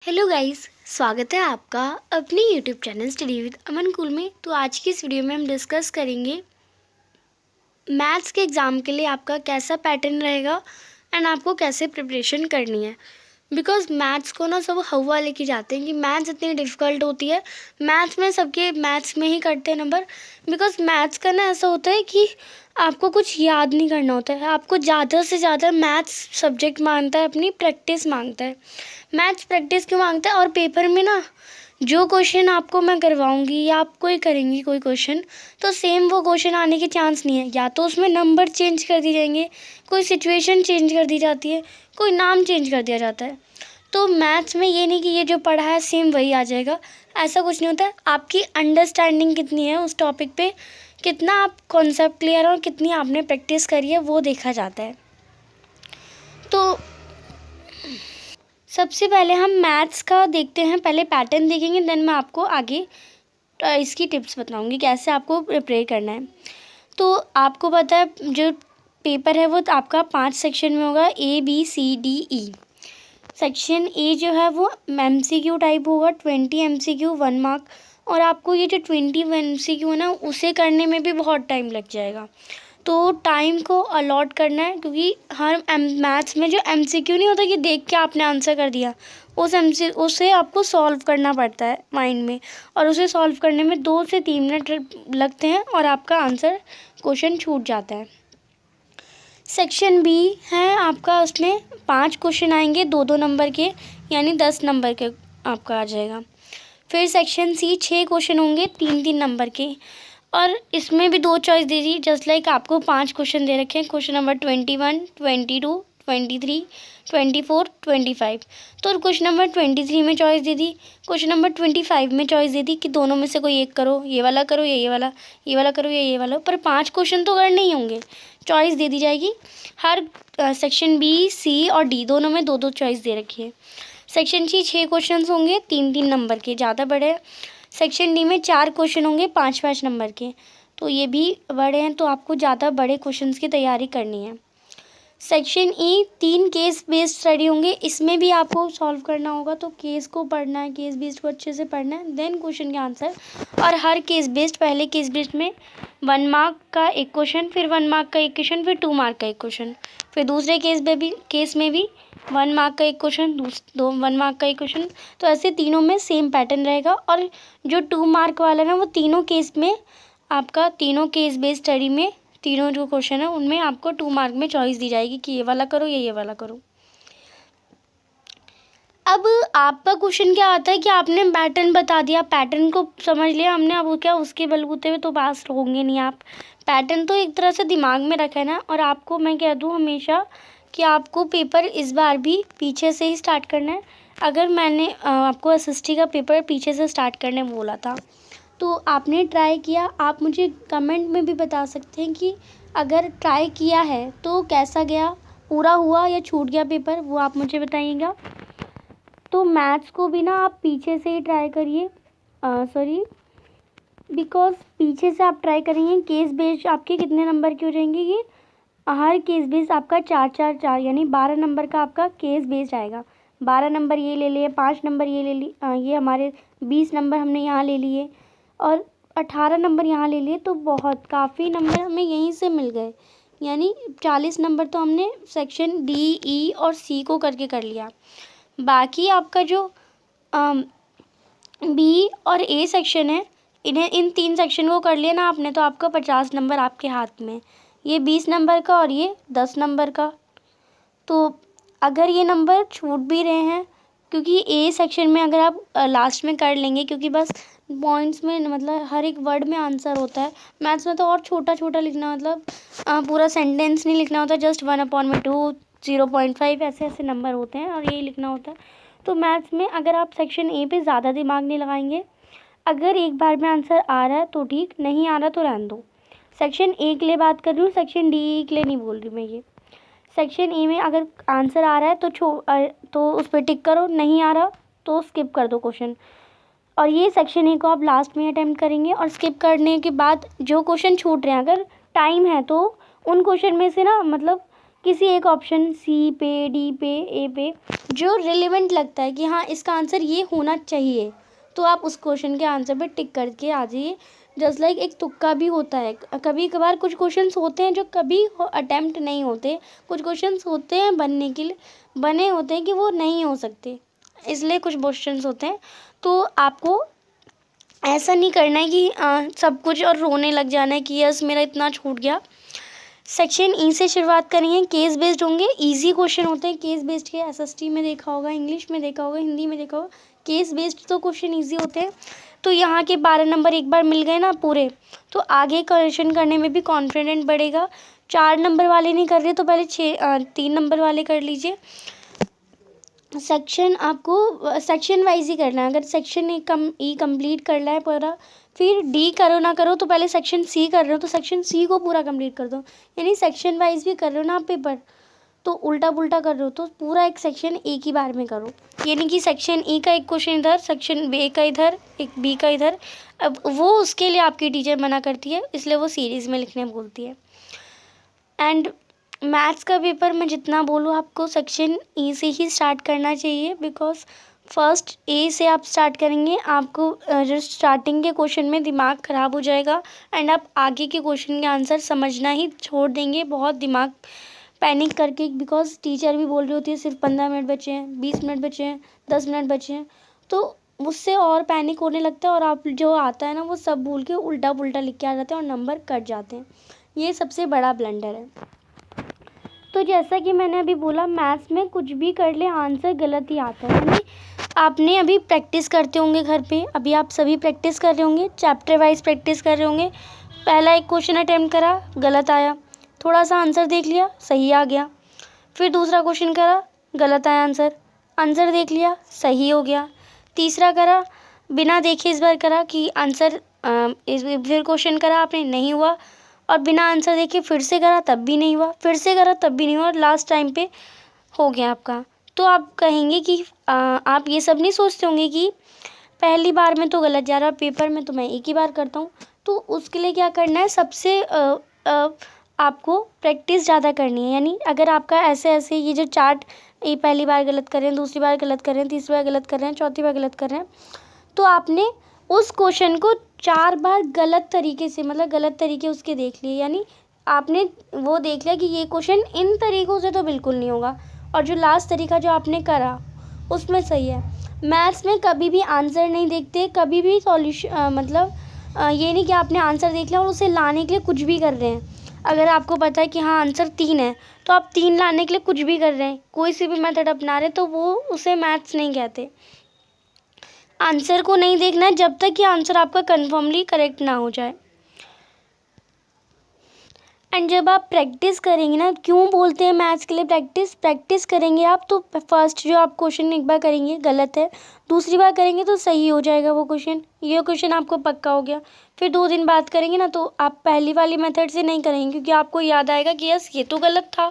Hello guys, स्वागत है आपका अपनी YouTube channel study with Aman cool में। तो आज की इस वीडियो में हम डिस्कस करेंगे मैथ्स के एग्ज़ाम के लिए आपका कैसा पैटर्न रहेगा एंड आपको कैसे प्रिपरेशन करनी है। बिकॉज मैथ्स को ना सब हवा लेके जाते हैं कि मैथ्स इतनी डिफ़िकल्ट होती है। मैथ्स में सबके मैथ्स में ही करते हैं नंबर। बिकॉज मैथ्स का ना ऐसा होता है कि आपको कुछ याद नहीं करना होता है, आपको ज़्यादा से ज़्यादा मैथ्स सब्जेक्ट मांगता है, अपनी प्रैक्टिस मांगता है। मैथ्स प्रैक्टिस क्यों मांगता है? और पेपर में ना जो क्वेश्चन आपको मैं करवाऊंगी या आप कोई करेंगी कोई क्वेश्चन, तो सेम वो क्वेश्चन आने के चांस नहीं है। या तो उसमें नंबर चेंज कर दिए जाएंगे, कोई सिचुएशन चेंज कर दी जाती है, कोई नाम चेंज कर दिया जाता है। तो मैथ्स में ये नहीं कि ये जो पढ़ा है सेम वही आ जाएगा, ऐसा कुछ नहीं होता है। आपकी अंडरस्टैंडिंग कितनी है उस टॉपिक पे, कितना आप कॉन्सेप्ट क्लियर है और कितनी आपने प्रैक्टिस करी है, वो देखा जाता है। तो सबसे पहले हम मैथ्स का देखते हैं, पहले पैटर्न देखेंगे, देन मैं आपको आगे इसकी टिप्स बताऊंगी कैसे आपको प्रिपेयर करना है। तो आपको पता है जो पेपर है वो आपका 5 सेक्शन में होगा, ABCDE। सेक्शन ए जो है वो MCQ टाइप होगा, 20 MCQ 1 मार्क। और आपको ये जो 20 MCQ है ना, उसे करने में भी बहुत टाइम लग जाएगा। तो टाइम को अलॉट करना है, क्योंकि हर मैथ्स में जो MCQ नहीं होता कि देख के आपने आंसर कर दिया, उसे आपको सॉल्व करना पड़ता है माइंड में, और उसे सॉल्व करने में 2 से 3 मिनट लगते हैं और आपका आंसर क्वेश्चन छूट जाता है। सेक्शन बी है आपका, उसमें 5 क्वेश्चन आएंगे 2-2 नंबर के, यानी 10 नंबर के आपका आ जाएगा। फिर सेक्शन सी 6 क्वेश्चन होंगे 3-3 नंबर के, और इसमें भी 2 चॉइस दे दी। जस्ट लाइक आपको 5 क्वेश्चन दे रखे हैं, क्वेश्चन नंबर 21, 22, 23, 24, 25। तो क्वेश्चन नंबर 23 में चॉइस दे दी, क्वेश्चन नंबर 25 में चॉइस दे दी कि दोनों में से कोई एक करो, ये वाला करो या ये वाला, ये वाला करो या ये वाला। पर 5 क्वेश्चन तो करने ही होंगे, चॉइस दे दी जाएगी। हर सेक्शन बी, सी और डी दोनों में 2-2 चॉइस दे रखी है। सेक्शन सी 6 क्वेश्चन होंगे 3-3 नंबर के, ज़्यादा बड़े। सेक्शन डी में 4 क्वेश्चन होंगे 5-5 नंबर के, तो ये भी बड़े हैं, तो आपको ज़्यादा बड़े क्वेश्चंस की तैयारी करनी है। Section E 3 case based study होंगे, इसमें भी आपको सॉल्व करना होगा। तो केस को पढ़ना है, केस बेस्ड को अच्छे से पढ़ना है, देन क्वेश्चन के आंसर। और हर केस बेस्ड, पहले केस बेस्ड में 1 मार्क का एक क्वेश्चन, फिर 1 मार्क का एक क्वेश्चन, फिर 2 मार्क का एक क्वेश्चन, फिर दूसरे केस में भी 1 मार्क का एक क्वेश्चन, 1 मार्क का एक क्वेश्चन। तो ऐसे तीनों में सेम पैटर्न रहेगा। और जो 2 मार्क वाला ना, वो तीनों केस में आपका, तीनों केस बेस्ड स्टडी में तीनों जो क्वेश्चन है उनमें आपको 2 मार्क में चॉइस दी जाएगी कि ये वाला करो या ये वाला करो। अब आपका क्वेश्चन क्या आता है कि आपने पैटर्न बता दिया, पैटर्न को समझ लिया हमने, अब क्या उसके बलबूते पे तो पास होंगे नहीं आप। पैटर्न तो एक तरह से दिमाग में रखा है ना। और आपको मैं कह दूँ हमेशा कि आपको पेपर इस बार भी पीछे से ही स्टार्ट करना है। अगर मैंने आपको SST का पेपर पीछे से स्टार्ट करने बोला था, तो आपने ट्राई किया, आप मुझे कमेंट में भी बता सकते हैं कि अगर ट्राई किया है तो कैसा गया, पूरा हुआ या छूट गया पेपर, वो आप मुझे बताइएगा। तो मैथ्स को भी ना आप पीछे से ही ट्राई करिए, बिकॉज पीछे से आप ट्राई करेंगे, केस बेस्ड आपके कितने नंबर के हो जाएंगे, ये हर केस बेस्ड आपका 4-4-4 यानी 12 नंबर का आपका केस बेस्ड आएगा। 12 नंबर ये ले लिए, 5 नंबर ये ले ली, ये हमारे 20 नंबर हमने यहाँ ले लिए, और 18 नंबर यहाँ ले लिए। तो बहुत काफ़ी नंबर हमें यहीं से मिल गए, यानी 40 नंबर तो हमने सेक्शन D, E और C को करके कर लिया। बाकी आपका जो B और A सेक्शन है, इन 3 सेक्शन को कर लिया ना आपने, तो आपका 50 नंबर आपके हाथ में, ये 20 नंबर का और ये 10 नंबर का। तो अगर ये नंबर छूट भी रहे हैं, क्योंकि A सेक्शन में अगर आप लास्ट में कर लेंगे, क्योंकि बस पॉइंट्स में मतलब हर एक वर्ड में आंसर होता है। मैथ्स में तो और छोटा छोटा लिखना, मतलब पूरा सेंटेंस नहीं लिखना होता, जस्ट 1/2, 0.5 ऐसे ऐसे नंबर होते हैं और यही लिखना होता है। तो मैथ्स में अगर आप सेक्शन ए पे ज़्यादा दिमाग नहीं लगाएंगे, अगर एक बार में आंसर आ रहा है तो ठीक, नहीं आ रहा तो रहने दो। सेक्शन ए के लिए बात कर रही हूँ, सेक्शन डी के लिए नहीं बोल रही मैं ये। सेक्शन ए में अगर आंसर आ रहा है तो उस पर टिक करो, नहीं आ रहा तो स्किप कर दो क्वेश्चन। और ये सेक्शन ए को आप लास्ट में अटैम्प्ट करेंगे, और स्किप करने के बाद जो क्वेश्चन छूट रहे हैं, अगर टाइम है तो उन क्वेश्चन में से ना, मतलब किसी एक ऑप्शन सी पे, डी पे, ए पे जो रिलेवेंट लगता है कि हाँ इसका आंसर ये होना चाहिए, तो आप उस क्वेश्चन के आंसर पे टिक करके आ जाइए। जस्ट लाइक एक तुक्का भी होता है, कभी कभार कुछ क्वेश्चंस होते हैं जो कभी अटेम्प्ट नहीं होते, कुछ क्वेश्चंस होते हैं बनने के लिए बने होते हैं कि वो नहीं हो सकते, इसलिए कुछ क्वेश्चंस होते हैं। तो आपको ऐसा नहीं करना है कि सब कुछ और रोने लग जाना है कि यस मेरा इतना छूट गया। सेक्शन ई से शुरुआत करेंगे, केस बेस्ड होंगे, इजी क्वेश्चन होते हैं केस बेस्ड के, एसएसटी में देखा होगा, इंग्लिश में देखा होगा, हिंदी में देखा होगा, केस बेस्ड तो क्वेश्चन इजी होते हैं। तो यहाँ के 12 नंबर एक बार मिल गए ना पूरे, तो आगे क्वेश्चन करने में भी कॉन्फिडेंट बढ़ेगा। 4 नंबर वाले नहीं कर रहे तो पहले 3 नंबर वाले कर लीजिए। सेक्शन आपको सेक्शन वाइज ही करना है, अगर सेक्शन ई कंप्लीट करना है पूरा, फिर डी करो ना करो, तो पहले सेक्शन सी कर रहे हो तो सेक्शन सी को पूरा कंप्लीट कर दो। यानी सेक्शन वाइज भी कर रहे हो ना आप पेपर, तो उल्टा पुल्टा कर रहे हो तो पूरा एक सेक्शन एक ही बार में करो। यानी कि सेक्शन ई का एक क्वेश्चन इधर, सेक्शन ए का इधर, एक बी का इधर। अब वो उसके लिए आपकी टीचर मना करती है, इसलिए वो सीरीज़ में लिखने बोलती है। एंड मैथ्स का पेपर मैं जितना बोलूँ आपको सेक्शन ई से ही स्टार्ट करना चाहिए, बिकॉज फर्स्ट ए से आप स्टार्ट करेंगे, आपको जो स्टार्टिंग के क्वेश्चन में दिमाग ख़राब हो जाएगा एंड आप आगे के क्वेश्चन के आंसर समझना ही छोड़ देंगे, बहुत दिमाग पैनिक करके, बिकॉज टीचर भी बोल रही होती है सिर्फ 15 मिनट बचे हैं, 20 मिनट बचे हैं, 10 मिनट बचे हैं, तो उससे और पैनिक होने लगता है और आप जो आता है ना वो सब भूल के उल्टा पुल्टा लिख के आ जाते हैं और नंबर कट जाते हैं। ये सबसे बड़ा ब्लंडर है। तो जैसा कि मैंने अभी बोला, मैथ्स में कुछ भी कर ले आंसर गलत ही आता है। यानी आपने अभी प्रैक्टिस करते होंगे घर पे, अभी आप सभी प्रैक्टिस कर रहे होंगे, चैप्टर वाइज प्रैक्टिस कर रहे होंगे। पहला एक क्वेश्चन अटैम्प्ट करा, गलत आया, थोड़ा सा आंसर देख लिया, सही आ गया। फिर दूसरा क्वेश्चन करा, गलत आया आंसर, आंसर देख लिया, सही हो गया। तीसरा करा, बिना देखे इस बार करा कि आंसर, फिर क्वेश्चन करा आपने, नहीं हुआ, और बिना आंसर देखे फिर से करा तब भी नहीं हुआ, फिर से करा तब भी नहीं हुआ, और लास्ट टाइम पे हो गया आपका। तो आप कहेंगे कि आप ये सब नहीं सोचते होंगे कि पहली बार में तो गलत जा रहा, पेपर में तो मैं एक ही बार करता हूँ। तो उसके लिए क्या करना है, सबसे आपको प्रैक्टिस ज़्यादा करनी है। यानी अगर आपका ऐसे ऐसे ये जो चार्ट, ये पहली बार गलत कर रहे हैं, दूसरी बार गलत कर रहे हैं, तीसरी बार गलत कर रहे हैं, चौथी बार गलत कर रहे हैं, तो आपने उस क्वेश्चन को 4 बार गलत तरीके से, मतलब गलत तरीके उसके देख लिए। यानी आपने वो देख लिया कि ये क्वेश्चन इन तरीक़ों से तो बिल्कुल नहीं होगा, और जो लास्ट तरीका जो आपने करा उसमें सही है। मैथ्स में कभी भी आंसर नहीं देखते, कभी भी सॉल्यूशन, मतलब ये नहीं कि आपने आंसर देख लिया और उसे लाने के लिए कुछ भी कर रहे हैं। अगर आपको पता है कि हाँ आंसर 3 है, तो आप 3 लाने के लिए कुछ भी कर रहे हैं, कोई सी भी मेथड अपना रहे, तो वो उसे मैथ्स नहीं कहते। आंसर को नहीं देखना है जब तक कि आंसर आपका कन्फर्मली करेक्ट ना हो जाए। एंड जब आप प्रैक्टिस करेंगे ना, क्यों बोलते हैं मैथ्स के लिए प्रैक्टिस करेंगे आप, तो फर्स्ट जो आप क्वेश्चन एक बार करेंगे गलत है, दूसरी बार करेंगे तो सही हो जाएगा वो क्वेश्चन, ये क्वेश्चन आपको पक्का हो गया। फिर 2 दिन बाद करेंगे ना, तो आप पहली वाली मेथड से नहीं करेंगे, क्योंकि आपको याद आएगा कि यस ये तो गलत था।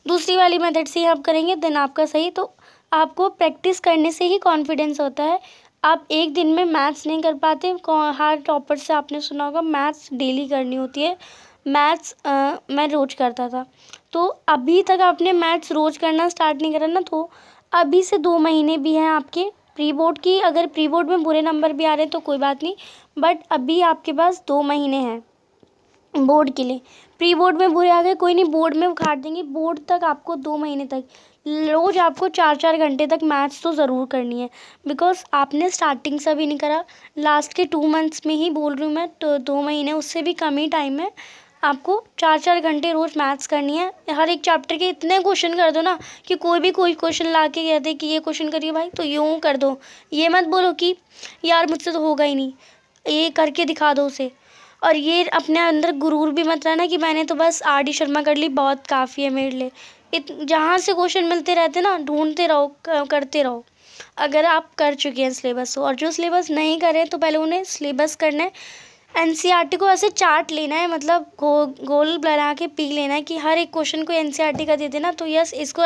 दूसरी वाली मेथड से ही आप करेंगे, देन आपका सही। तो आपको प्रैक्टिस करने से ही कॉन्फिडेंस होता है। आप एक दिन में मैथ्स नहीं कर पाते। हर टॉपर से आपने सुना होगा मैथ्स डेली करनी होती है। मैथ्स मैं रोज़ करता था, तो अभी तक आपने मैथ्स रोज़ करना स्टार्ट नहीं करा ना, तो अभी से 2 महीने भी हैं आपके प्री बोर्ड की। अगर प्री बोर्ड में बुरे नंबर भी आ रहे हैं तो कोई बात नहीं, बट अभी आपके पास 2 महीने हैं बोर्ड के लिए। प्री बोर्ड में बुरे आ गए कोई नहीं, बोर्ड में उखाड़ देंगे। बोर्ड तक आपको 2 महीने तक रोज़ आपको 4-4 घंटे तक मैथ्स तो ज़रूर करनी है, बिकॉज आपने स्टार्टिंग से भी नहीं करा। लास्ट के 2 मंथ्स में ही बोल रही हूँ मैं, तो 2 महीने उससे भी कम ही टाइम है। आपको 4-4 घंटे रोज़ मैथ्स करनी है। हर एक चैप्टर के इतने क्वेश्चन कर दो ना कि कोई क्वेश्चन ला के कह दे कि ये क्वेश्चन करिए भाई, तो यूँ कर दो। ये मत बोलो कि यार मुझसे तो होगा ही नहीं, ये करके दिखा दो उसे। और ये अपने अंदर गुरूर भी मत रहना कि मैंने तो बस RD शर्मा कर ली, बहुत काफ़ी है मेरे लिए। जहाँ से क्वेश्चन मिलते रहते ना, ढूंढते रहो, करते रहो। अगर आप कर चुके हैं सिलेबस को, और जो सिलेबस नहीं करें तो पहले उन्हें सिलेबस करना है। NCERT को ऐसे चार्ट लेना है, मतलब गोल बना के पी लेना है कि हर एक क्वेश्चन को NCERT का दे देना, तो यस इसको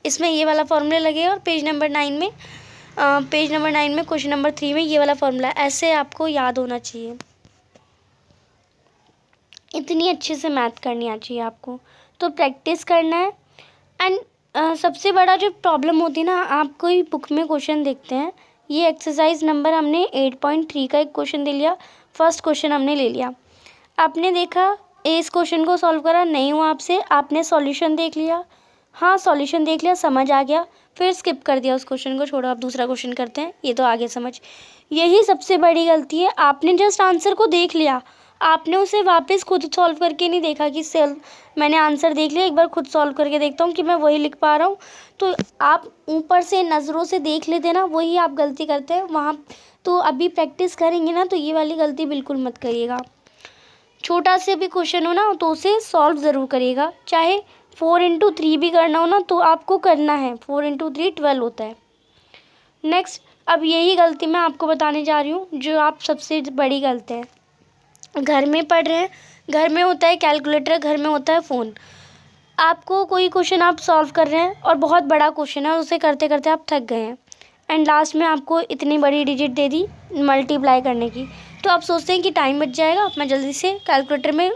इसमें ये वाला फॉर्मूला लगेगा, और पेज नंबर 9 में क्वेश्चन नंबर 3 में ये वाला फॉर्मूला, ऐसे आपको याद होना चाहिए। इतनी अच्छे से मैथ करनी आ चाहिए आपको। तो प्रैक्टिस करना है, एंड सबसे बड़ा जो प्रॉब्लम होती है ना, आप कोई बुक में क्वेश्चन देखते हैं, ये एक्सरसाइज नंबर हमने 8.3 का एक क्वेश्चन दे लिया, फर्स्ट क्वेश्चन हमने ले लिया, आपने देखा इस क्वेश्चन को सॉल्व करा, नहीं हुआ आपसे, आपने सॉल्यूशन देख लिया, हाँ सॉल्यूशन देख लिया, समझ आ गया, फिर स्किप कर दिया उस क्वेश्चन को, छोड़ो आप दूसरा क्वेश्चन करते हैं, ये तो आगे समझ। यही सबसे बड़ी गलती है, आपने जस्ट आंसर को देख लिया, आपने उसे वापस खुद सॉल्व करके नहीं देखा कि मैंने आंसर देख लिया, एक बार खुद सॉल्व करके देखता हूँ कि मैं वही लिख पा रहा हूँ। तो आप ऊपर से नज़रों से देख लेते ना, वही आप गलती करते हैं वहाँ। तो अभी प्रैक्टिस करेंगे ना, तो ये वाली गलती बिल्कुल मत करिएगा। छोटा से भी क्वेश्चन हो ना, तो उसे सॉल्व ज़रूर करिएगा, चाहे 4×3 भी करना हो ना, तो आपको करना है, 4×3 12 होता है। नेक्स्ट, अब यही गलती मैं आपको बताने जा रही हूँ, जो आप सबसे बड़ी गलती है। घर में पढ़ रहे हैं, घर में होता है कैलकुलेटर, घर में होता है फ़ोन, आपको कोई क्वेश्चन आप सॉल्व कर रहे हैं और बहुत बड़ा क्वेश्चन है और उसे करते करते आप थक गए हैं, एंड लास्ट में आपको इतनी बड़ी डिजिट दे दी मल्टीप्लाई करने की, तो आप सोचते हैं कि टाइम बच जाएगा, मैं जल्दी से कैलकुलेटर में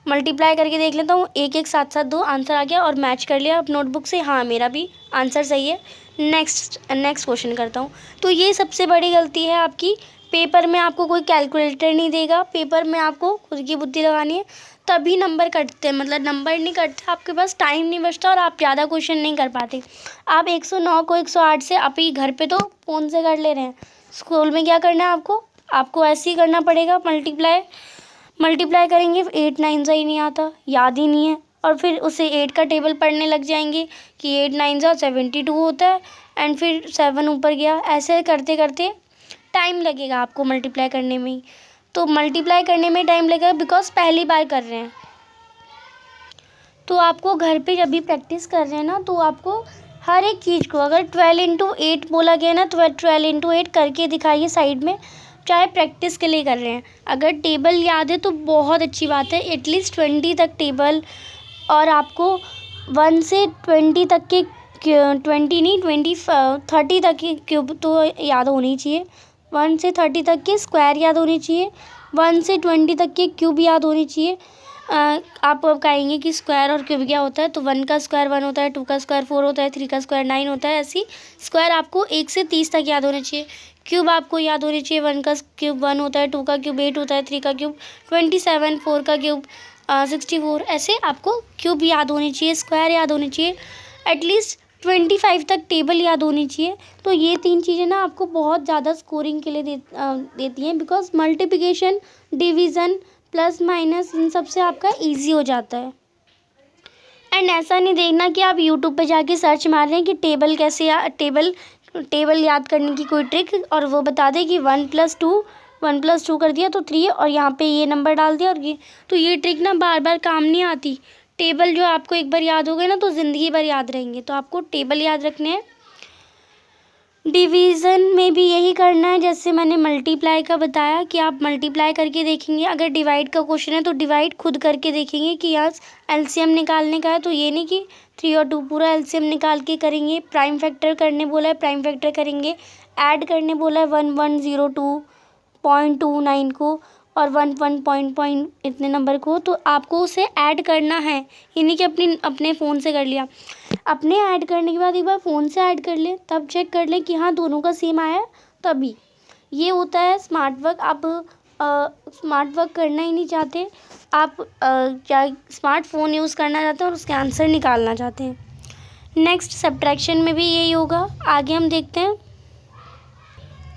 मल्टीप्लाई करके देख लेता हूँ, एक एक साथ साथ 2 आंसर आ गया और मैच कर लिया आप नोटबुक से, हाँ मेरा भी आंसर सही है, नेक्स्ट क्वेश्चन करता हूँ। तो ये सबसे बड़ी गलती है आपकी। पेपर में आपको कोई कैलकुलेटर नहीं देगा, पेपर में आपको खुद की बुद्धि लगानी है, तभी नंबर कटते हैं, मतलब नंबर नहीं कटते, आपके पास टाइम नहीं बचता और आप ज़्यादा क्वेश्चन नहीं कर पाते। आप 109 को 108 से आप ही घर पे तो फ़ोन से कर ले रहे हैं, स्कूल में क्या करना है आपको ऐसे ही करना पड़ेगा, मल्टीप्लाई करेंगे, 8 9 से ही नहीं आता, याद ही नहीं है, और फिर उसे 8 का टेबल पढ़ने लग जाएंगे कि 8 9 जा 72 होता है, एंड फिर 7 ऊपर गया, ऐसे करते करते टाइम लगेगा आपको मल्टीप्लाई करने में ही। तो मल्टीप्लाई करने में टाइम लगेगा बिकॉज पहली बार कर रहे हैं। तो आपको घर पे जब भी प्रैक्टिस कर रहे हैं ना, तो आपको हर एक चीज़ को, अगर 12×8 बोला गया ना, तो 12×8 करके दिखाइए साइड में, चाहे प्रैक्टिस के लिए कर रहे हैं। अगर टेबल याद है तो बहुत अच्छी बात है, एटलीस्ट 20 तक टेबल, और आपको 1 से 20 तक के 20 नहीं 20 30 तक के क्यूब तो याद होनी चाहिए, 1 से 30 तक के स्क्वायर याद होनी चाहिए, 1 से 20 तक के क्यूब याद होनी चाहिए। आप अब कहेंगे कि स्क्वायर और क्यूब क्या होता है, तो 1 का स्क्वायर 1 होता है, 2 का स्क्वायर 4 होता है, 3 का स्क्वायर 9 होता है, ऐसी स्क्वायर आपको 1 से 30 तक याद होने चाहिए। क्यूब आपको याद होनी चाहिए, 1 का क्यूब 1 होता है, 2 का क्यूब 8 होता है, 3 का क्यूब 27, 4 का क्यूब 64, ऐसे आपको क्यूब याद होनी चाहिए, स्क्वायर याद होनी चाहिए, एटलीस्ट 25 तक टेबल याद होनी चाहिए। तो ये 3 चीज़ें ना आपको बहुत ज़्यादा स्कोरिंग के लिए देती हैं, because multiplication, division, plus minus, इन सब से आपका ईजी हो जाता है। एंड ऐसा नहीं देखना कि आप यूट्यूब पे जाके सर्च मार रहे हैं कि टेबल कैसे टेबल याद करने की कोई ट्रिक, और वो बता दे कि 1+2 कर दिया तो 3, और यहाँ पे ये नंबर डाल दिया, और ये ट्रिक ना बार बार काम नहीं आती। टेबल जो आपको एक बार याद हो गए ना, तो ज़िंदगी भर याद रहेंगे, तो आपको टेबल याद रखने हैं। डिवीज़न में भी यही करना है, जैसे मैंने मल्टीप्लाई का बताया कि आप मल्टीप्लाई करके देखेंगे, अगर डिवाइड का क्वेश्चन है तो डिवाइड खुद करके देखेंगे कि यहाँ एलसीएम निकालने का है, तो ये नहीं कि 3 और 2 पूरा एलसीएम निकाल के करेंगे। प्राइम फैक्टर करने बोला है, प्राइम फैक्टर करेंगे। ऐड करने बोला है 1102.29 को और 1 इतने नंबर को, तो आपको उसे ऐड करना है, ये नहीं कि अपने फ़ोन से कर लिया। अपने ऐड करने के बाद एक बार फ़ोन से ऐड कर लें, तब चेक कर लें कि हाँ दोनों का सेम आया, तभी ये होता है स्मार्ट वर्क। आप स्मार्ट वर्क करना ही नहीं चाहते, आप क्या स्मार्टफोन यूज़ करना चाहते हैं और उसके आंसर निकालना चाहते हैं। नेक्स्ट, सब्ट्रैक्शन में भी यही होगा, आगे हम देखते हैं।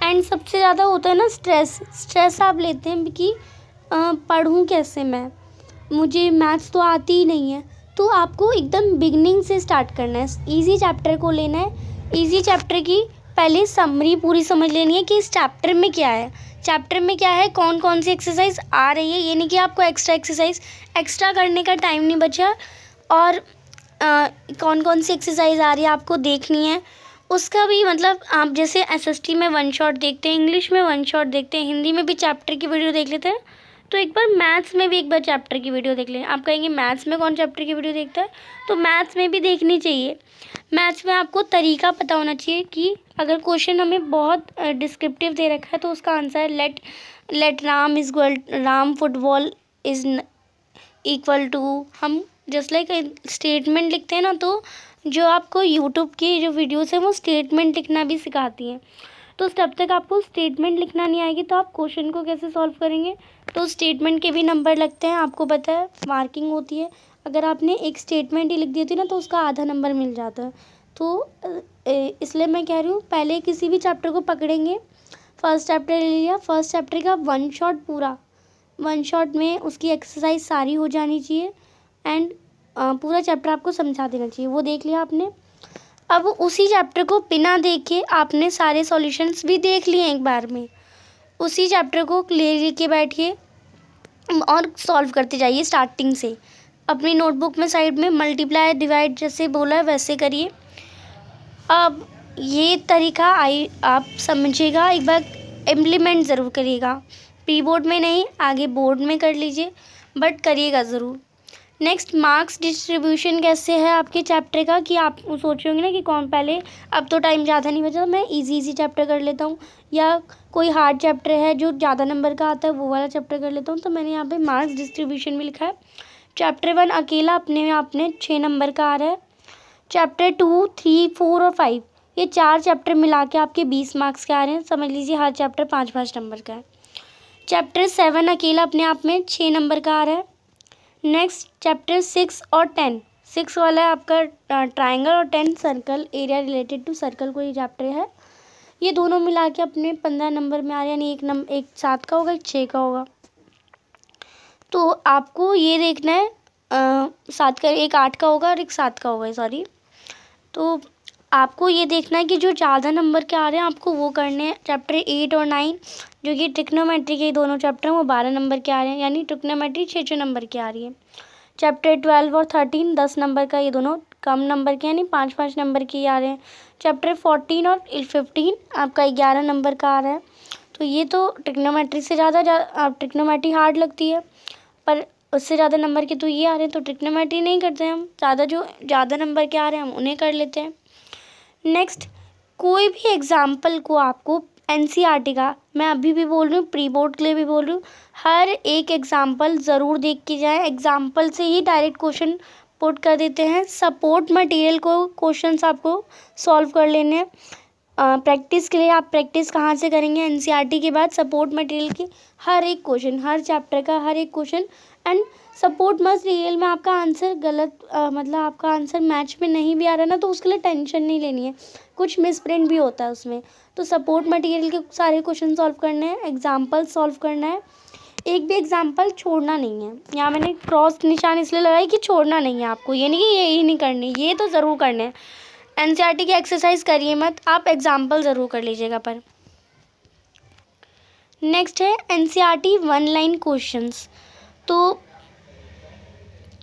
एंड सबसे ज़्यादा होता है ना स्ट्रेस आप लेते हैं कि पढ़ूँ कैसे, मुझे मैथ्स तो आती ही नहीं है। तो आपको एकदम बिगनिंग से स्टार्ट करना है, इजी चैप्टर को लेना है। इजी चैप्टर की पहले समरी पूरी समझ लेनी है कि इस चैप्टर में क्या है, कौन कौन सी एक्सरसाइज आ रही है। ये नहीं कि आपको एक्स्ट्रा करने का टाइम नहीं बचा, और कौन कौन सी एक्सरसाइज आ रही है आपको देखनी है। उसका भी मतलब आप जैसे एसएसटी में 1 शॉट देखते हैं, इंग्लिश में 1 शॉट देखते हैं, हिंदी में भी चैप्टर की वीडियो देख लेते हैं, तो एक बार मैथ्स में भी एक बार चैप्टर की वीडियो देख लें। आप कहेंगे मैथ्स में कौन चैप्टर की वीडियो देखता है, तो मैथ्स में भी देखनी चाहिए। मैथ्स में आपको तरीका पता होना चाहिए कि अगर क्वेश्चन हमें बहुत डिस्क्रिप्टिव दे रखा है, तो उसका answer let Ram football is equal to, हम जस्ट लाइक स्टेटमेंट लिखते हैं ना, तो जो आपको यूट्यूब की जो वीडियोस हैं वो स्टेटमेंट लिखना भी सिखाती हैं। तो जब तक आपको स्टेटमेंट लिखना नहीं आएगी तो आप क्वेश्चन को कैसे सॉल्व करेंगे। तो स्टेटमेंट के भी नंबर लगते हैं, आपको पता है, मार्किंग होती है। अगर आपने एक स्टेटमेंट ही लिख दी थी ना तो उसका आधा नंबर मिल जाता है। तो इसलिए मैं कह रही हूँ पहले किसी भी चैप्टर को पकड़ेंगे। फर्स्ट चैप्टर ले लिया, फर्स्ट चैप्टर का वन शॉट पूरा, वन शॉट में उसकी एक्सरसाइज सारी हो जानी चाहिए एंड पूरा चैप्टर आपको समझा देना चाहिए। वो देख लिया आपने। अब उसी चैप्टर को बिना देखे आपने सारे सॉल्यूशंस भी देख लिए एक बार में। उसी चैप्टर को ले के बैठिए और सॉल्व करते जाइए स्टार्टिंग से। अपनी नोटबुक में साइड में मल्टीप्लाई डिवाइड जैसे बोला है वैसे करिए। अब ये तरीका आप समझिएगा, एक बार इम्प्लीमेंट ज़रूर करिएगा। प्री बोर्ड में नहीं, आगे बोर्ड में कर लीजिए, बट करिएगा ज़रूर। नेक्स्ट, मार्क्स डिस्ट्रीब्यूशन कैसे है आपके चैप्टर का, कि आप सोच रहे होंगे ना कि कौन पहले, अब तो टाइम ज़्यादा नहीं बचा, मैं इजी चैप्टर कर लेता हूँ, या कोई हार्ड चैप्टर है जो ज़्यादा नंबर का आता है वो वाला चैप्टर कर लेता हूँ। तो मैंने यहाँ पे मार्क्स डिस्ट्रीब्यूशन में लिखा है। चैप्टर 1 अकेला अपने आप में 6 नंबर का आ रहा है। चैप्टर 2, 3, 4 और 5 ये 4 चैप्टर मिला के आपके 20 मार्क्स के आ रहे हैं। समझ लीजिए हर चैप्टर 5-5 नंबर का है। चैप्टर 7 अकेला अपने आप में 6 नंबर का आ रहा है। नेक्स्ट, चैप्टर 6 और 10, 6 वाला है आपका ट्राइंगल और 10 circle, area related to circle कोई चैप्टर है। ये दोनों मिला के अपने 15 नंबर में आ रहे हैं, यानी एक 7 का होगा, एक 6 का होगा। तो आपको ये देखना है 7 का, एक 8 का होगा और एक 7 का होगा, सॉरी। तो आपको ये देखना है कि जो ज़्यादा नंबर के आ रहे हैं आपको वो करने हैं। चैप्टर 8 और 9 जो कि ट्रिग्नोमेट्री के दोनों चैप्टर हैं वो 12 नंबर के आ रहे हैं, यानी ट्रिग्नोमेट्री 6 नंबर की आ रही है। चैप्टर 12 और 13 10 नंबर का, ये दोनों कम नंबर के, यानी 5-5 नंबर के आ रहे हैं। चैप्टर 14 और 15 आपका 11 नंबर का आ रहा है। तो ये तो ट्रिग्नोमेट्री से ज़्यादा ट्रिग्नोमेट्री हार्ड लगती है, पर उससे ज़्यादा नंबर के तो ये आ रहे हैं, तो ट्रिग्नोमेट्री नहीं करते हम, जो ज़्यादा नंबर के आ रहे हैं हम उन्हें कर लेते हैं। नेक्स्ट, कोई भी एग्ज़ाम्पल को आपको एनसीईआरटी का, मैं अभी भी बोल रही हूँ, प्री बोर्ड के लिए भी बोल रही हूँ, हर एक एग्ज़ाम्पल ज़रूर देख के जाएँ। एग्ज़ाम्पल से ही डायरेक्ट क्वेश्चन पुट कर देते हैं। सपोर्ट मटेरियल को क्वेश्चंस आपको सॉल्व कर लेने हैं। प्रैक्टिस के लिए आप प्रैक्टिस कहाँ से करेंगे, एनसीईआरटी के बाद सपोर्ट मटेरियल की हर एक क्वेश्चन, हर चैप्टर का हर एक क्वेश्चन। एंड सपोर्ट मटेरियल में आपका आंसर गलत मतलब आपका आंसर मैच में नहीं भी आ रहा ना, तो उसके लिए टेंशन नहीं लेनी है, कुछ मिसप्रिंट भी होता है उसमें। तो सपोर्ट मटेरियल के सारे क्वेश्चन सॉल्व करने हैं, एग्जाम्पल सॉल्व करना है, एक भी एग्जाम्पल छोड़ना नहीं है। यहाँ मैंने क्रॉस निशान इसलिए लगाई कि छोड़ना नहीं है आपको, ये नहीं कि यही नहीं करनी, ये तो ज़रूर करने हैं। एनसीईआरटी की एक्सरसाइज करिए मत, आप एग्जाम्पल ज़रूर कर लीजिएगा। पर नेक्स्ट है एनसीईआरटी 1 लाइन क्वेश्चंस। तो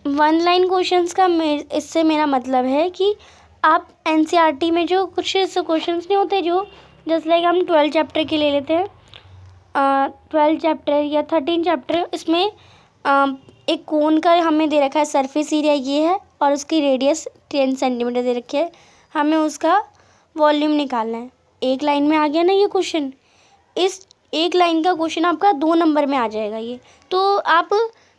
1 लाइन क्वेश्चंस का इससे मेरा मतलब है कि आप एनसीईआरटी में जो कुछ क्वेश्चंस नहीं होते, जो जस्ट लाइक हम 12 चैप्टर के ले लेते हैं, 12 चैप्टर या 13 चैप्टर, इसमें एक कोन का हमें दे रखा है सरफेस एरिया ये है और उसकी रेडियस 10 सेंटीमीटर दे रखी है, हमें उसका वॉल्यूम निकालना है। एक लाइन में आ गया ना ये क्वेश्चन, इस एक लाइन का क्वेश्चन आपका 2 नंबर में आ जाएगा ये। तो आप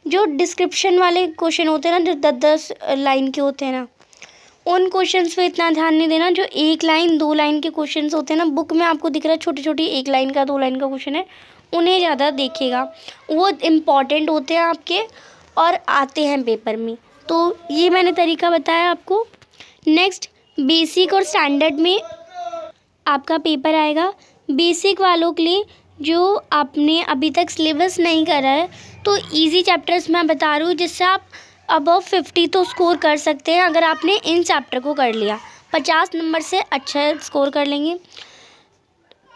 जो डिस्क्रिप्शन वाले क्वेश्चन होते हैं ना, जो 10-10 लाइन के होते हैं ना, उन क्वेश्चंस पे इतना ध्यान नहीं देना। जो 1 लाइन 2 लाइन के क्वेश्चंस होते हैं ना, बुक में आपको दिख रहा है छोटी छोटी 1 लाइन का 2 लाइन का क्वेश्चन है, उन्हें ज़्यादा देखिएगा, वो इम्पॉर्टेंट होते हैं आपके और आते हैं पेपर में। तो ये मैंने तरीका बताया आपको। नेक्स्ट, बेसिक और स्टैंडर्ड में आपका पेपर आएगा। बेसिक वालों के लिए जो आपने अभी तक सिलेबस नहीं करा है, तो इजी चैप्टर्स मैं बता रही हूँ, जिससे आप अबव 50 तो स्कोर कर सकते हैं अगर आपने इन चैप्टर को कर लिया। 50 नंबर से अच्छा स्कोर कर लेंगे।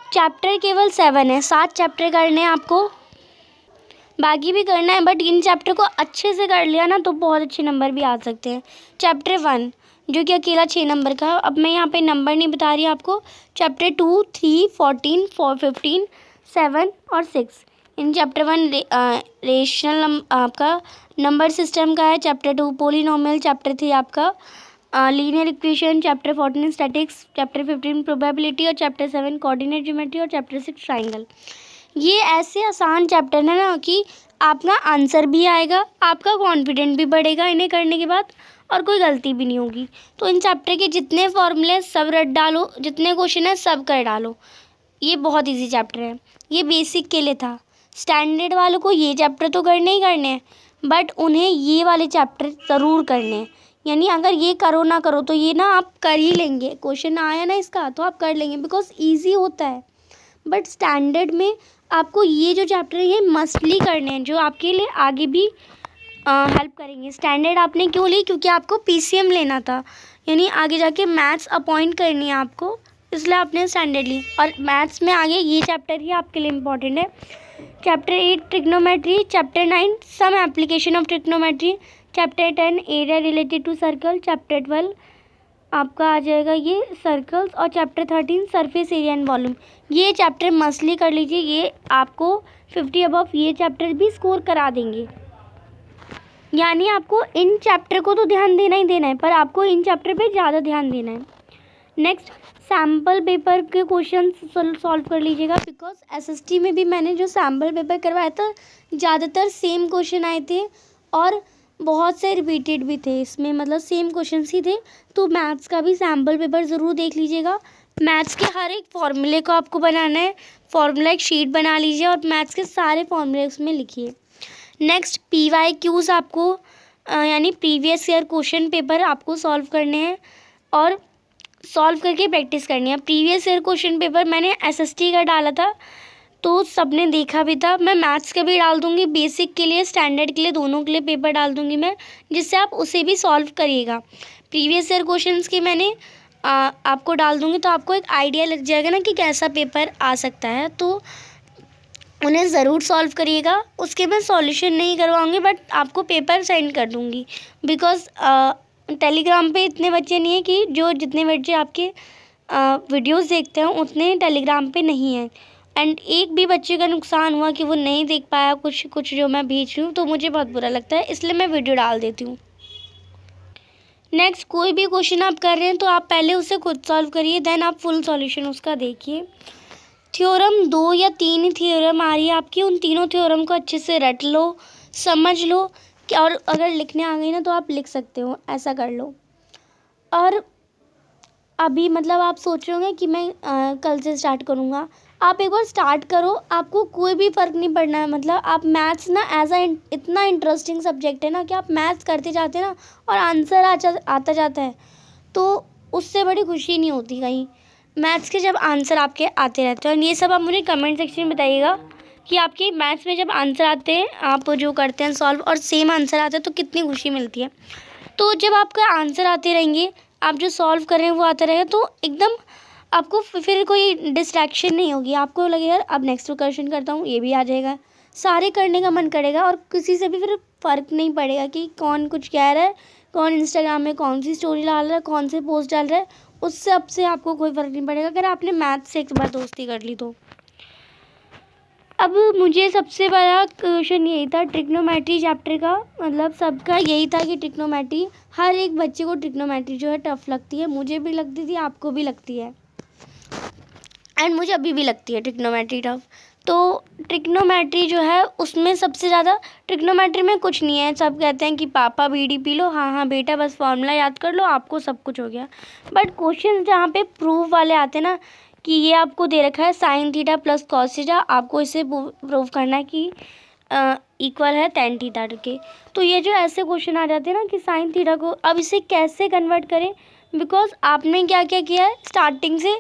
चैप्टर केवल 7 है, 7 चैप्टर करने हैं आपको, बाकी भी करना है, बट इन चैप्टर को अच्छे से कर लिया ना तो बहुत अच्छे नंबर भी आ सकते हैं। चैप्टर 1 जो कि अकेला 6 नंबर का, अब मैं यहाँ पे नंबर नहीं बता रही आपको। चैप्टर 2, 3, 14, 15, 7 और 6, इन चैप्टर 1 रेशनल आपका नंबर सिस्टम का है। चैप्टर 2 पोलिनोमियल, चैप्टर 3 आपका linear equation, chapter 14 statics, chapter 15 probability और चैप्टर 7 कोऑर्डिनेट ज्योमेट्री और चैप्टर 6 ट्राइंगल। ये ऐसे आसान चैप्टर है ना कि आपका आंसर भी आएगा, आपका कॉन्फिडेंट भी बढ़ेगा इन्हें करने के बाद, और कोई गलती भी नहीं होगी। तो इन चैप्टर के जितने फॉर्मूले सब रट डालो, जितने क्वेश्चन है सब कर डालो। ये बहुत इजी चैप्टर है, ये बेसिक के लिए था। स्टैंडर्ड वालों को ये चैप्टर तो करने ही करने हैं, बट उन्हें ये वाले चैप्टर ज़रूर करने हैं। यानी अगर ये करो ना करो तो ये ना आप कर ही लेंगे, क्वेश्चन आया ना इसका तो आप कर लेंगे, बिकॉज ईजी होता है। बट स्टैंडर्ड में आपको ये जो चैप्टर है ये मस्टली करने हैं, जो आपके लिए आगे भी हेल्प करेंगे। स्टैंडर्ड आपने क्यों ली? क्योंकि आपको पीसीएम लेना था, यानी आगे जाके मैथ्स अपॉइंट करनी है आपको, इसलिए आपने स्टैंडर्ड ली। और मैथ्स में आगे ये चैप्टर ही आपके लिए इम्पॉर्टेंट है। Chapter 8 trigonometry, chapter 9 some application of trigonometry, chapter 10 area related to circle, chapter 12 आपका आ जाएगा ये सर्कल्स, और chapter 13 surface area and volume. ये चैप्टर मस्टली कर लीजिए, ये आपको 50 अबव ये चैप्टर भी स्कोर करा देंगे। यानी आपको इन चैप्टर को तो ध्यान देना ही देना है, पर आपको इन चैप्टर पे ज़्यादा ध्यान देना है। नेक्स्ट सैम्पल पेपर के क्वेश्चन सॉल्व कर लीजिएगा, बिकॉज एसएसटी में भी मैंने जो सैम्पल पेपर करवाया था ज़्यादातर सेम क्वेश्चन आए थे और बहुत से रिपीटेड भी थे इसमें, मतलब सेम क्वेश्चन ही थे। तो मैथ्स का भी सैम्पल पेपर ज़रूर देख लीजिएगा। मैथ्स के हर एक फॉर्मूले को आपको बनाना है, फॉर्मूला एक शीट बना लीजिए और मैथ्स के सारे फॉर्मूले उसमें लिखिए। नेक्स्ट PYQs आपको यानी प्रीवियस ईयर क्वेश्चन पेपर आपको सॉल्व करने हैं और सॉल्व करके प्रैक्टिस करनी है। प्रीवियस ईयर क्वेश्चन पेपर मैंने SST का डाला था तो सबने देखा भी था, मैं मैथ्स का भी डाल दूँगी, बेसिक के लिए स्टैंडर्ड के लिए दोनों के लिए पेपर डाल दूँगी मैं, जिससे आप उसे भी सॉल्व करिएगा। प्रीवियस ईयर क्वेश्चंस के मैंने आपको डाल दूँगी, तो आपको एक आइडिया लग जाएगा ना कि कैसा पेपर आ सकता है, तो उन्हें ज़रूर सॉल्व करिएगा। उसके मैं सॉल्यूशन नहीं करवाऊँगी, बट आपको पेपर सेंड कर दूँगी, बिकॉज़ टेलीग्राम पे इतने बच्चे नहीं हैं कि जो जितने बच्चे आपके वीडियोस देखते हैं उतने टेलीग्राम पे नहीं हैं। एंड एक भी बच्चे का नुकसान हुआ कि वो नहीं देख पाया कुछ जो मैं भेज रही हूँ, तो मुझे बहुत बुरा लगता है, इसलिए मैं वीडियो डाल देती हूँ। नेक्स्ट कोई भी क्वेश्चन आप कर रहे हैं तो आप पहले उसे खुद सॉल्व करिए, देन आप फुल सॉल्यूशन उसका देखिए। थ्योरम 2 या 3 ही थ्योरम आ रही है आपकी, उन तीनों थ्योरम को अच्छे से रट लो, समझ लो कि, और अगर लिखने आ गई ना तो आप लिख सकते हो, ऐसा कर लो। और अभी मतलब आप सोच रहे होंगे कि मैं कल से स्टार्ट करूँगा, आप एक बार स्टार्ट करो, आपको कोई भी फ़र्क नहीं पड़ना है। मतलब आप मैथ्स ना इतना इंटरेस्टिंग सब्जेक्ट है ना कि आप मैथ्स करते जाते हैं ना और आंसर आता जाता है, तो उससे बड़ी खुशी नहीं होती कहीं, मैथ्स के जब आंसर आपके आते रहते हैं। और ये सब आप मुझे कमेंट सेक्शन में बताइएगा कि आपके मैथ्स में जब आंसर आते हैं, आप जो करते हैं सॉल्व और सेम आंसर आता है तो कितनी खुशी मिलती है। तो जब आपका आंसर आते रहेंगे, आप जो सॉल्व कर रहे हैं वो आता रहेगा, तो एकदम आपको फिर कोई डिस्ट्रैक्शन नहीं होगी, आपको लगेगा अब नेक्स्ट क्वेश्चन करता हूँ, ये भी आ जाएगा, सारे करने का मन करेगा और किसी से भी फिर फ़र्क नहीं पड़ेगा कि कौन कुछ कह रहा है, कौन इंस्टाग्राम में कौन सी स्टोरी डाल रहा है, कौन से पोस्ट डाल रहा है, उस सब से आपको कोई फ़र्क नहीं पड़ेगा अगर आपने मैथ्स से एक बार दोस्ती कर ली तो। अब मुझे सबसे बड़ा क्वेश्चन यही था ट्रिग्नोमेट्री चैप्टर का, मतलब सबका यही था कि ट्रिग्नोमेट्री, हर एक बच्चे को ट्रिग्नोमेट्री जो है टफ़ लगती है, मुझे भी लगती थी, आपको भी लगती है, एंड मुझे अभी भी लगती है ट्रिग्नोमेट्री टफ। तो ट्रिग्नोमेट्री जो है उसमें सबसे ज़्यादा, ट्रिग्नोमेट्री में कुछ नहीं है, सब कहते हैं कि पापा बीड़ी पी लो, हाँ हाँ बेटा बस फॉर्मूला याद कर लो, आपको सब कुछ हो गया। बट क्वेश्चन जहाँ पे प्रूफ वाले आते हैं ना, कि ये आपको दे रखा है sine theta plus cos theta, आपको इसे प्रूव करना है कि इक्वल है टेन थीटा के, तो ये जो ऐसे क्वेश्चन आ जाते हैं ना कि साइन थीटा को अब इसे कैसे कन्वर्ट करें, बिकॉज आपने क्या क्या किया है, स्टार्टिंग से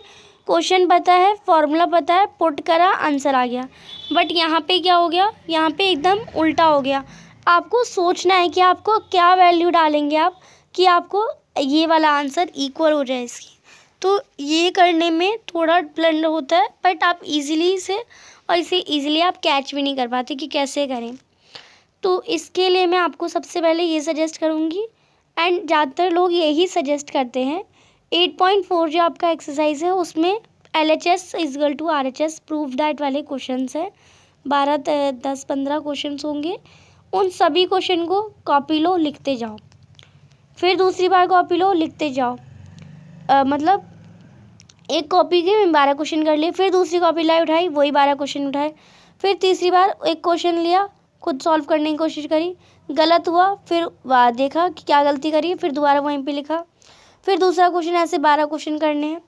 क्वेश्चन पता है, फॉर्मूला पता है, पुट करा, आंसर आ गया। बट यहाँ पे क्या हो गया, यहाँ पे एकदम उल्टा हो गया, आपको सोचना है कि आपको क्या वैल्यू डालेंगे आप कि आपको ये वाला आंसर इक्वल हो जाए इसकी। तो ये करने में थोड़ा ब्लंडर होता है, बट आप इजीली इसे ईज़िली आप कैच भी नहीं कर पाते कि कैसे करें। तो इसके लिए मैं आपको सबसे पहले ये सजेस्ट करूँगी, एंड ज़्यादातर लोग यही सजेस्ट करते हैं। 8.4 जो आपका एक्सरसाइज है उसमें LHS is equal to RHS proof that वाले क्वेश्चन है, 10-15 क्वेश्चन होंगे, उन सभी क्वेश्चन को कॉपी लो, लिखते जाओ, फिर दूसरी बार कॉपी लो, लिखते जाओ, मतलब एक कॉपी के 12 क्वेश्चन कर लिए, फिर दूसरी कॉपी लाई उठाई, वही 12 क्वेश्चन उठाए, फिर तीसरी बार एक क्वेश्चन लिया, खुद सॉल्व करने की कोशिश करी, गलत हुआ, फिर वहाँ देखा कि क्या गलती करी है, फिर दोबारा वहीं पे लिखा, फिर दूसरा क्वेश्चन, ऐसे 12 क्वेश्चन करने हैं,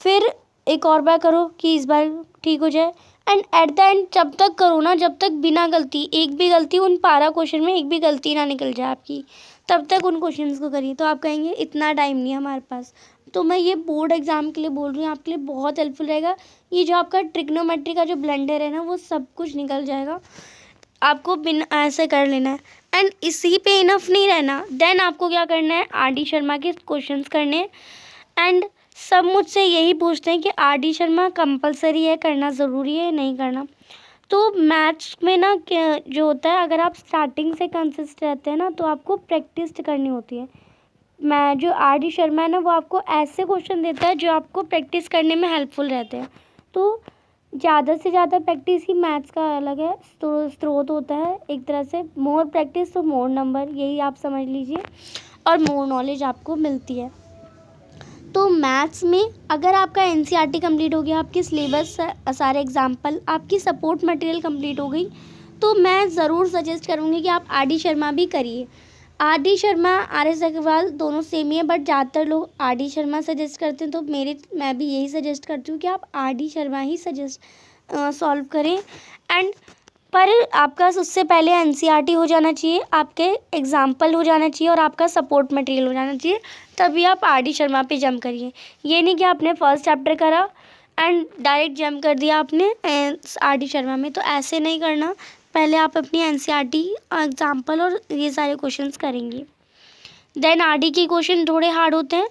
फिर एक और बार करो कि इस बार ठीक हो जाए। एंड एट द एंड जब तक करो ना, जब तक बिना गलती, एक भी गलती उन 12 क्वेश्चन में एक भी गलती ना निकल जाए आपकी, तब तक उन क्वेश्चंस को करिए। तो आप कहेंगे इतना टाइम नहीं है हमारे पास। तो मैं ये बोर्ड एग्ज़ाम के लिए बोल रही हूँ, आपके लिए बहुत हेल्पफुल रहेगा। ये जो आपका ट्रिग्नोमेट्री का जो ब्लेंडर है ना, वो सब कुछ निकल जाएगा। आपको बिन ऐसे कर लेना है। एंड इसी पे इनफ नहीं रहना, देन आपको क्या करना है, आर डी शर्मा के क्वेश्चंस करने हैं। एंड सब मुझसे यही पूछते हैं कि आर डी शर्मा कंपलसरी है, करना ज़रूरी है, नहीं करना। तो मैथ्स में ना क्या जो होता है, अगर आप स्टार्टिंग से कंसिस्ट रहते हैं ना, तो आपको प्रैक्टिस करनी होती है। मैं जो आर डी शर्मा है ना, वो आपको ऐसे क्वेश्चन देता है जो आपको प्रैक्टिस करने में हेल्पफुल रहते हैं। तो ज़्यादा से ज़्यादा प्रैक्टिस ही मैथ्स का अलग है स्रोत होता है एक तरह से। मोर प्रैक्टिस तो मोर नंबर, यही आप समझ लीजिए, और मोर नॉलेज आपको मिलती है। तो मैथ्स में अगर आपका एनसीईआरटी कंप्लीट हो गया, आपकी सिलेबस सारे एग्जाम्पल, आपकी सपोर्ट मटेरियल कंप्लीट हो गई, तो मैं ज़रूर सजेस्ट करूँगी कि आप आर डी शर्मा भी करिए। R D Sharma, R S Agarwal दोनों सेम ही है, बट ज़्यादातर लोग आर डी शर्मा सजेस्ट करते हैं, तो मैं भी यही सजेस्ट करती हूँ कि आप are D Sharma he solve करें। एंड पर आपका उससे पहले एनसीईआरटी हो जाना चाहिए, आपके एग्जाम्पल हो जाना चाहिए, और आपका सपोर्ट मटेरियल हो जाना चाहिए, तभी आप आर डी शर्मा पे जंप करिए। ये नहीं कि आपने फर्स्ट चैप्टर करा एंड डायरेक्ट जंप कर दिया आपने आर डी शर्मा में, तो ऐसे नहीं करना। पहले आप अपनी एनसीईआरटी एग्जाम्पल और ये सारे क्वेश्चंस करेंगे, देन आर डी के क्वेश्चन थोड़े हार्ड होते हैं,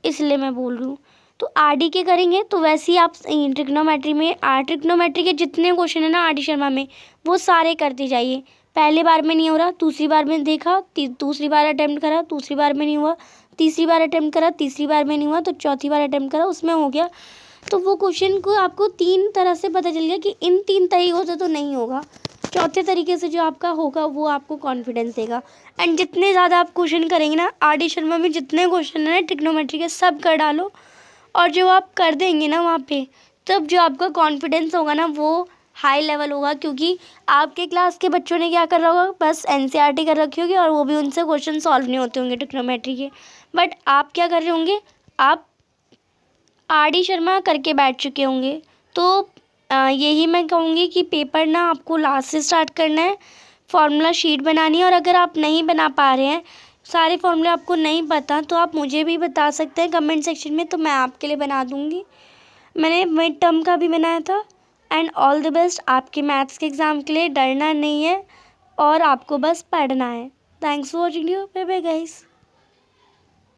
इसलिए मैं बोल रही हूँ। तो आर डी के करेंगे तो वैसे ही आप ट्रिग्नोमेट्री में ट्रिग्नोमेट्री के जितने क्वेश्चन है ना आर डी शर्मा में, वो सारे करते जाइए। पहले बार में नहीं हो रहा, दूसरी बार में देखा, दूसरी बार अटैम्प्ट करा, दूसरी बार में नहीं हुआ, तीसरी बार अटैम्प्ट करा, तीसरी बार में नहीं हुआ, तो चौथी बार अटैम्प्ट करा, उसमें हो गया। तो वो क्वेश्चन को आपको 3 तरह से पता चल गया कि इन 3 तरीक़ों से तो नहीं होगा, चौथे तरीके से जो आपका होगा वो आपको कॉन्फिडेंस देगा। एंड जितने ज़्यादा आप क्वेश्चन करेंगे ना, आर डी शर्मा में जितने क्वेश्चन हैं ट्रिग्नोमेट्री के, सब कर डालो, और जो आप कर देंगे ना वहाँ पे, तब जो आपका कॉन्फिडेंस होगा ना, वो हाई लेवल होगा। क्योंकि आपके क्लास के बच्चों ने क्या कर रहा होगा, बस एनसीईआरटी कर रखी होगी, और वो भी उनसे क्वेश्चन सॉल्व नहीं होते होंगे ट्रिग्नोमेट्री के। बट आप क्या कर रहे होंगे, आप आर डी शर्मा करके बैठ चुके होंगे। तो यही मैं कहूँगी कि पेपर ना आपको लास्ट से स्टार्ट करना है, फार्मूला शीट बनानी है, और अगर आप नहीं बना पा रहे हैं, सारे फॉर्मूले आपको नहीं पता, तो आप मुझे भी बता सकते हैं कमेंट सेक्शन में, तो मैं आपके लिए बना दूँगी। मैंने मिड टर्म का भी बनाया था। एंड ऑल द बेस्ट आपके मैथ्स के एग्ज़ाम के लिए। डरना नहीं है और आपको बस पढ़ना है। Thanks for watching you, bye bye guys.